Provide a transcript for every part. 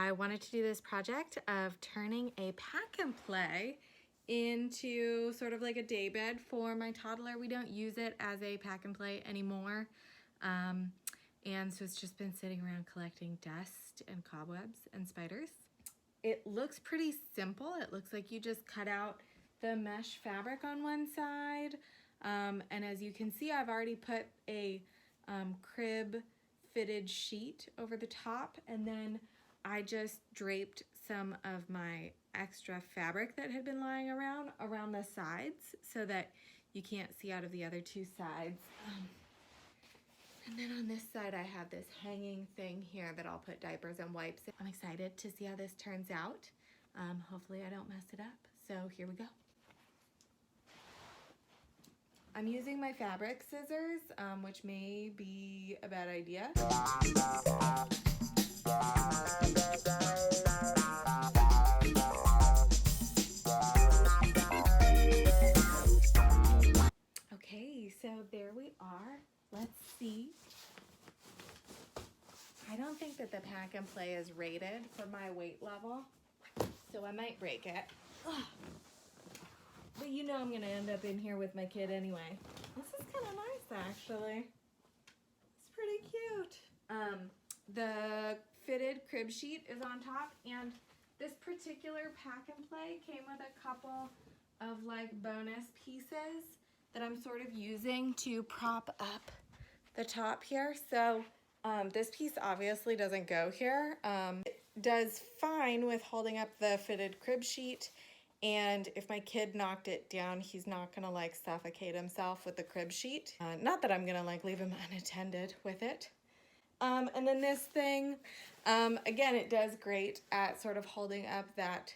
I wanted to do this project of turning a pack and play into sort of like a daybed for my toddler. We don't use it as a pack and play anymore. And so it's just been sitting around collecting dust and cobwebs and spiders. It looks pretty simple. It looks like you just cut out the mesh fabric on one side. And as you can see, I've already put a crib fitted sheet over the top, and then I just draped some of my extra fabric that had been lying around the sides so that you can't see out of the other two sides. And then on this side I have this hanging thing here that I'll put diapers and wipes in. I'm excited to see how this turns out. Hopefully I don't mess it up. So here we go. I'm using my fabric scissors, which may be a bad idea. Okay, so there we are. Let's see. I don't think that the pack and play is rated for my weight level, so I might break it. Ugh. But you know I'm gonna end up in here with my kid anyway. This is kind of nice, actually. It's pretty cute. The fitted crib sheet is on top, and this particular pack and play came with a couple of like bonus pieces that I'm sort of using to prop up the top here. So this piece obviously doesn't go here. It does fine with holding up the fitted crib sheet, and if my kid knocked it down, he's not gonna like suffocate himself with the crib sheet. Not that I'm gonna like leave him unattended with it. And then this thing, again, it does great at sort of holding up that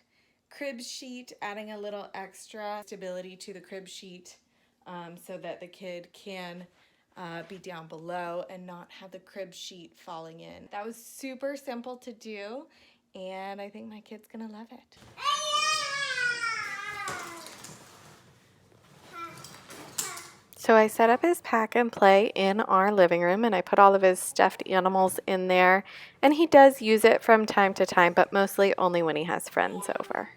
crib sheet, adding a little extra stability to the crib sheet so that the kid can be down below and not have the crib sheet falling in. That was super simple to do, and I think my kid's gonna love it. So I set up his pack and play in our living room, and I put all of his stuffed animals in there, and he does use it from time to time, but mostly only when he has friends over.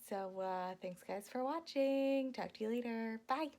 So thanks guys for watching. Talk to you later. Bye.